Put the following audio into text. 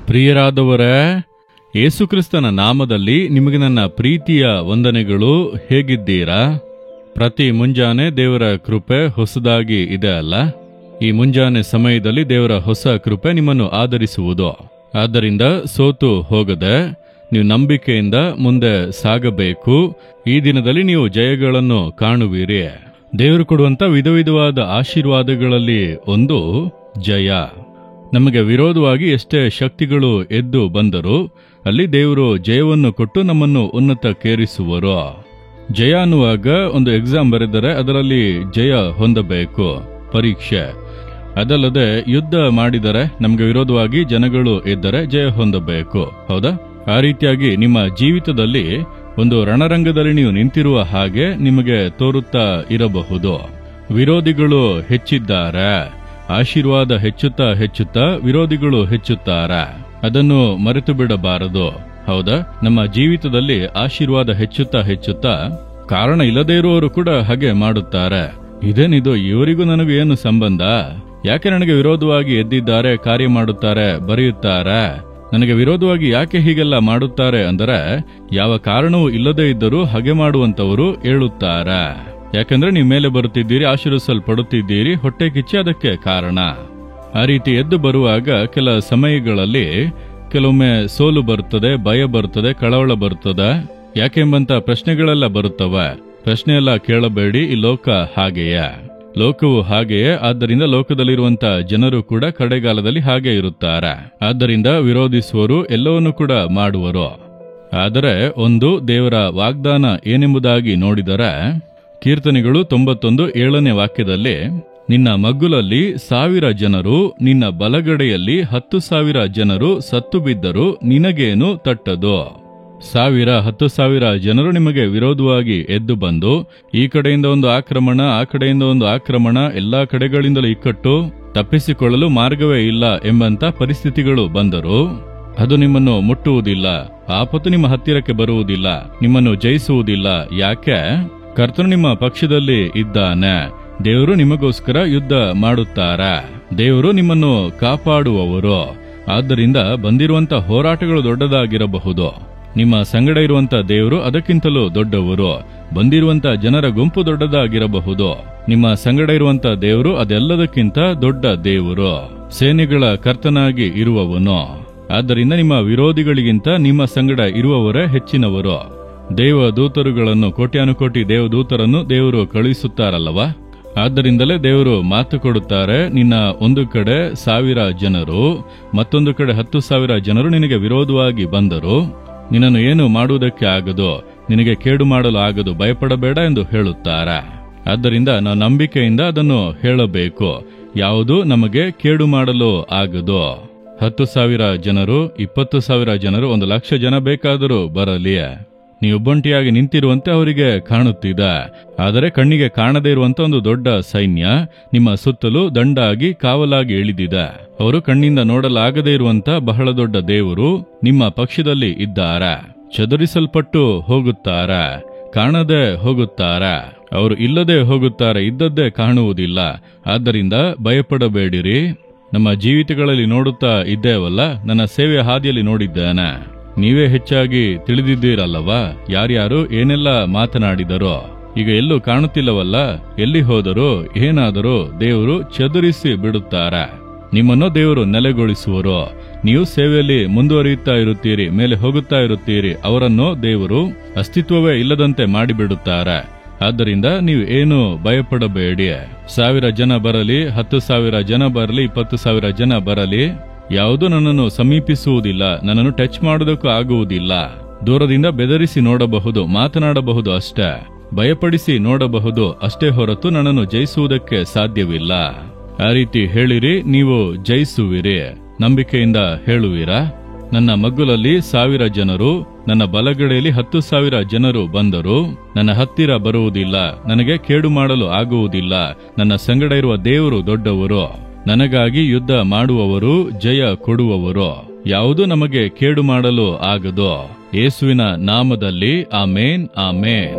ಪ್ರಿಯರಾದವರೇ, ಯೇಸುಕ್ರಿಸ್ತನ ನಾಮದಲ್ಲಿ ನಿಮಗೆ ನನ್ನ ಪ್ರೀತಿಯ ವಂದನೆಗಳು. ಹೇಗಿದ್ದೀರಾ? ಪ್ರತಿ ಮುಂಜಾನೆ ದೇವರ ಕೃಪೆ ಹೊಸದಾಗಿ ಇದೆ ಅಲ್ಲ? ಈ ಮುಂಜಾನೆ ಸಮಯದಲ್ಲಿ ದೇವರ ಹೊಸ ಕೃಪೆ ನಿಮ್ಮನ್ನು ಆಧರಿಸುವುದು. ಆದ್ದರಿಂದ ಸೋತು ಹೋಗದೆ ನೀವು ನಂಬಿಕೆಯಿಂದ ಮುಂದೆ ಸಾಗಬೇಕು. ಈ ದಿನದಲ್ಲಿ ನೀವು ಜಯಗಳನ್ನು ಕಾಣುವಿರಿ. ದೇವರು ಕೊಡುವಂತ ವಿಧ ವಿಧವಾದ ಆಶೀರ್ವಾದಗಳಲ್ಲಿ ಒಂದು ಜಯ. ನಮಗೆ ವಿರೋಧವಾಗಿ ಎಷ್ಟೇ ಶಕ್ತಿಗಳು ಎದ್ದು ಬಂದರೂ ಅಲ್ಲಿ ದೇವರು ಜಯವನ್ನು ಕೊಟ್ಟು ನಮ್ಮನ್ನು ಉನ್ನತಕ್ಕೇರಿಸುವರು. ಜಯ ಅನ್ನುವಾಗ ಒಂದು ಎಕ್ಸಾಮ್ ಬರೆದರೆ ಅದರಲ್ಲಿ ಜಯ ಹೊಂದಬೇಕು, ಪರೀಕ್ಷೆ. ಅದಲ್ಲದೆ ಯುದ್ಧ ಮಾಡಿದರೆ ನಮಗೆ ವಿರೋಧವಾಗಿ ಜನಗಳು ಇದ್ದರೆ ಜಯ ಹೊಂದಬೇಕು, ಹೌದಾ? ಆ ರೀತಿಯಾಗಿ ನಿಮ್ಮ ಜೀವಿತದಲ್ಲಿ ಒಂದು ರಣರಂಗದಲ್ಲಿ ನೀವು ನಿಂತಿರುವ ಹಾಗೆ ನಿಮಗೆ ತೋರುತ್ತಾ ಇರಬಹುದು. ವಿರೋಧಿಗಳು ಹೆಚ್ಚಿದ್ದಾರೆ, ಆಶೀರ್ವಾದ ಹೆಚ್ಚುತ್ತಾ ಹೆಚ್ಚುತ್ತಾ ವಿರೋಧಿಗಳು ಹೆಚ್ಚುತ್ತಾರೆ. ಅದನ್ನು ಮರೆತು ಬಿಡಬಾರದು, ಹೌದಾ? ನಮ್ಮ ಜೀವಿತದಲ್ಲಿ ಆಶೀರ್ವಾದ ಹೆಚ್ಚುತ್ತಾ ಹೆಚ್ಚುತ್ತಾ ಕಾರಣ ಇಲ್ಲದೇ ಇರುವವರು ಕೂಡ ಹಾಗೆ ಮಾಡುತ್ತಾರೆ. ಇದೇನಿದು, ಇವರಿಗೂ ನನಗೂ ಏನು ಸಂಬಂಧ? ಯಾಕೆ ನನಗೆ ವಿರೋಧವಾಗಿ ಎದ್ದಿದ್ದಾರೆ, ಕಾರ್ಯ ಮಾಡುತ್ತಾರೆ, ಬರೆಯುತ್ತಾರೆ? ನನಗೆ ವಿರೋಧವಾಗಿ ಯಾಕೆ ಹೀಗೆಲ್ಲ ಮಾಡುತ್ತಾರೆ ಅಂದರೆ ಯಾವ ಕಾರಣವೂ ಇಲ್ಲದೇ ಇದ್ದರೂ ಹಾಗೆ ಮಾಡುವಂತವರು ಹೇಳುತ್ತಾರೆ. ಯಾಕಂದ್ರೆ ನೀವು ಮೇಲೆ ಬರುತ್ತಿದ್ದೀರಿ, ಆಶೀರ್ವಿಸಲ್ಪಡುತ್ತಿದ್ದೀರಿ, ಹೊಟ್ಟೆ ಕಿಚ್ಚಿ ಅದಕ್ಕೆ ಕಾರಣ. ಆ ರೀತಿ ಎದ್ದು ಬರುವಾಗ ಕೆಲ ಸಮಯಗಳಲ್ಲಿ ಕೆಲವೊಮ್ಮೆ ಸೋಲು ಬರುತ್ತದೆ, ಭಯ ಬರುತ್ತದೆ, ಕಳವಳ ಬರುತ್ತದೆ. ಯಾಕೆಂಬಂತ ಪ್ರಶ್ನೆಗಳೆಲ್ಲ ಬರುತ್ತವೆ. ಪ್ರಶ್ನೆ ಎಲ್ಲ ಕೇಳಬೇಡಿ, ಈ ಲೋಕ ಹಾಗೆಯೇ, ಲೋಕವು ಹಾಗೆಯೇ. ಆದ್ದರಿಂದ ಲೋಕದಲ್ಲಿರುವಂತ ಜನರು ಕೂಡ ಕಡೆಗಾಲದಲ್ಲಿ ಹಾಗೆ ಇರುತ್ತಾರೆ. ಆದ್ದರಿಂದ ವಿರೋಧಿಸುವರು ಎಲ್ಲವನ್ನೂ ಕೂಡ ಮಾಡುವರು. ಆದರೆ ಒಂದು ದೇವರ ವಾಗ್ದಾನ ಏನೆಂಬುದಾಗಿ ನೋಡಿದರೆ, ಕೀರ್ತನೆಗಳು 91:7 ವಾಕ್ಯದಲ್ಲಿ, ನಿನ್ನ ಮಗ್ಗುಲಲ್ಲಿ 1000 ಜನರು, ನಿನ್ನ ಬಲಗಡೆಯಲ್ಲಿ 10,000 ಜನರು ಸತ್ತು ಬಿದ್ದರು, ನಿನಗೇನು ತಟ್ಟದು. 10,000 ಜನರು ನಿಮಗೆ ವಿರೋಧವಾಗಿ ಎದ್ದು ಬಂದು ಈ ಕಡೆಯಿಂದ ಒಂದು ಆಕ್ರಮಣ, ಆ ಕಡೆಯಿಂದ ಒಂದು ಆಕ್ರಮಣ, ಎಲ್ಲಾ ಕಡೆಗಳಿಂದಲೂ ಇಕ್ಕಟ್ಟು, ತಪ್ಪಿಸಿಕೊಳ್ಳಲು ಮಾರ್ಗವೇ ಇಲ್ಲ ಎಂಬಂತ ಪರಿಸ್ಥಿತಿಗಳು ಬಂದರು. ಅದು ನಿಮ್ಮನ್ನು ಮುಟ್ಟುವುದಿಲ್ಲ, ಆಪತ್ತು ನಿಮ್ಮ ಹತ್ತಿರಕ್ಕೆ ಬರುವುದಿಲ್ಲ, ನಿಮ್ಮನ್ನು ಜಯಿಸುವುದಿಲ್ಲ. ಯಾಕೆ? ಕರ್ತನು ನಿಮ್ಮ ಪಕ್ಷದಲ್ಲಿ ಇದ್ದಾನೆ. ದೇವರು ನಿಮಗೋಸ್ಕರ ಯುದ್ಧ ಮಾಡುತ್ತಾರೆ. ದೇವರು ನಿಮ್ಮನ್ನು ಕಾಪಾಡುವವರು. ಆದ್ದರಿಂದ ಬಂದಿರುವಂತ ಹೋರಾಟಗಳು ದೊಡ್ಡದಾಗಿರಬಹುದು, ನಿಮ್ಮ ಸಂಗಡ ಇರುವಂತ ದೇವರು ಅದಕ್ಕಿಂತಲೂ ದೊಡ್ಡವರು. ಬಂದಿರುವಂತ ಜನರ ಗುಂಪು ದೊಡ್ಡದಾಗಿರಬಹುದು, ನಿಮ್ಮ ಸಂಗಡ ಇರುವಂತ ದೇವರು ಅದೆಲ್ಲದಕ್ಕಿಂತ ದೊಡ್ಡ ದೇವರು, ಸೇನೆಗಳ ಕರ್ತನಾಗಿ ಇರುವವನು. ಆದ್ದರಿಂದ ನಿಮ್ಮ ವಿರೋಧಿಗಳಿಗಿಂತ ನಿಮ್ಮ ಸಂಗಡ ಇರುವವರೇ ಹೆಚ್ಚಿನವರು. ದೇವದೂತರುಗಳನ್ನು, ಕೋಟ್ಯಾನುಕೋಟಿ ದೇವದೂತರನ್ನು ದೇವರು ಕಳುಹಿಸುತ್ತಾರಲ್ಲವಾ? ಆದ್ದರಿಂದಲೇ ದೇವರು ಮಾತು ಕೊಡುತ್ತಾರೆ, ನಿನ್ನ ಒಂದು ಕಡೆ 1000 ಜನರು, ಮತ್ತೊಂದು ಕಡೆ 10,000 ಜನರು ನಿನಗೆ ವಿರೋಧವಾಗಿ ಬಂದರು, ನಿನ್ನನ್ನು ಏನು ಮಾಡುವುದಕ್ಕೆ ಆಗದು, ನಿನಗೆ ಕೇಡು ಮಾಡಲು ಆಗದು, ಭಯಪಡಬೇಡ ಎಂದು ಹೇಳುತ್ತಾರೆ. ಆದ್ದರಿಂದ ನಾವು ನಂಬಿಕೆಯಿಂದ ಅದನ್ನು ಹೇಳಬೇಕು. ಯಾವುದು ನಮಗೆ ಕೇಡು ಮಾಡಲು ಆಗದು. 10,000 ಜನರು, 20,000 ಜನರು, 1,00,000 ಜನ ಬೇಕಾದರೂ ಬರಲಿ, ನೀವು ಒಬ್ಬಂಟಿಯಾಗಿ ನಿಂತಿರುವಂತೆ ಅವರಿಗೆ ಕಾಣುತ್ತಿದೆ. ಆದರೆ ಕಣ್ಣಿಗೆ ಕಾಣದೇ ಇರುವಂತ ಒಂದು ದೊಡ್ಡ ಸೈನ್ಯ ನಿಮ್ಮ ಸುತ್ತಲೂ ದಂಡಾಗಿ ಕಾವಲಾಗಿ ಇಳಿದಿದೆ. ಅವರು ಕಣ್ಣಿಂದ ನೋಡಲಾಗದೇ ಇರುವಂತ ಬಹಳ ದೊಡ್ಡ ದೇವರು ನಿಮ್ಮ ಪಕ್ಷದಲ್ಲಿ ಇದ್ದಾರೆ. ಚದುರಿಸಲ್ಪಟ್ಟು ಹೋಗುತ್ತಾರೆ, ಕಾಣದೆ ಹೋಗುತ್ತಾರೆ, ಅವರು ಇಲ್ಲದೆ ಹೋಗುತ್ತಾರೆ, ಇದ್ದದ್ದೇ ಕಾಣುವುದಿಲ್ಲ. ಆದ್ದರಿಂದ ಭಯಪಡಬೇಡಿರಿ. ನಮ್ಮ ಜೀವಿತಗಳಲ್ಲಿ ನೋಡುತ್ತಾ ಇದ್ದೇವಲ್ಲ, ನನ್ನ ಸೇವೆಯ ಹಾದಿಯಲ್ಲಿ ನೋಡಿದ್ದೇನೆ. ನೀವೇ ಹೆಚ್ಚಾಗಿ ತಿಳಿದಿದ್ದೀರಲ್ಲವಾ ಯಾರ್ಯಾರು ಏನೆಲ್ಲ ಮಾತನಾಡಿದರೋ. ಈಗ ಎಲ್ಲೂ ಕಾಣುತ್ತಿಲ್ಲವಲ್ಲ, ಎಲ್ಲಿ ಹೋದರೂ ಏನಾದರೂ ದೇವರು ಚದುರಿಸಿ ಬಿಡುತ್ತಾರೆ. ನಿಮ್ಮನ್ನು ದೇವರು ನೆಲೆಗೊಳಿಸುವರು. ನೀವು ಸೇವೆಯಲ್ಲಿ ಮುಂದುವರಿಯುತ್ತಾ ಇರುತ್ತೀರಿ, ಮೇಲೆ ಹೋಗುತ್ತಾ ಇರುತ್ತೀರಿ. ಅವರನ್ನು ದೇವರು ಅಸ್ತಿತ್ವವೇ ಇಲ್ಲದಂತೆ ಮಾಡಿಬಿಡುತ್ತಾರೆ. ಆದ್ದರಿಂದ ನೀವು ಏನು ಭಯಪಡಬೇಡಿ. 1000 ಜನ ಬರಲಿ, 10,000 ಜನ ಬರಲಿ, 20,000 ಜನ ಬರಲಿ, ಯಾವುದೂ ನನ್ನನ್ನು ಸಮೀಪಿಸುವುದಿಲ್ಲ, ನನ್ನನ್ನು ಟಚ್ ಮಾಡುವುದಕ್ಕೂ ಆಗುವುದಿಲ್ಲ. ದೂರದಿಂದ ಬೆದರಿಸಿ ನೋಡಬಹುದು, ಮಾತನಾಡಬಹುದು ಅಷ್ಟೇ, ಭಯಪಡಿಸಿ ನೋಡಬಹುದು ಅಷ್ಟೇ ಹೊರತು ನನ್ನನ್ನು ಜಯಿಸುವುದಕ್ಕೆ ಸಾಧ್ಯವಿಲ್ಲ. ಆ ರೀತಿ ಹೇಳಿರಿ, ನೀವು ಜಯಿಸುವಿರಿ. ನಂಬಿಕೆಯಿಂದ ಹೇಳುವಿರಾ? ನನ್ನ ಮಗ್ಗುಲಲ್ಲಿ 1000 ಜನರು, ನನ್ನ ಬಲಗಡೆಯಲ್ಲಿ 10,000 ಜನರು ಬಂದರು, ನನ್ನ ಹತ್ತಿರ ಬರುವುದಿಲ್ಲ, ನನಗೆ ಕೇಡು ಮಾಡಲು ಆಗುವುದಿಲ್ಲ. ನನ್ನ ಸಂಗಡ ಇರುವ ದೇವರು ದೊಡ್ಡವರು, ನನಗಾಗಿ ಯುದ್ಧ ಮಾಡುವವರು, ಜಯ ಕೊಡುವವರು. ಯಾವುದು ನಮಗೆ ಕೇಡು ಮಾಡಲು ಆಗದು. ಯೇಸುವಿನ ನಾಮದಲ್ಲಿ ಆಮೇನ್, ಆಮೇನ್.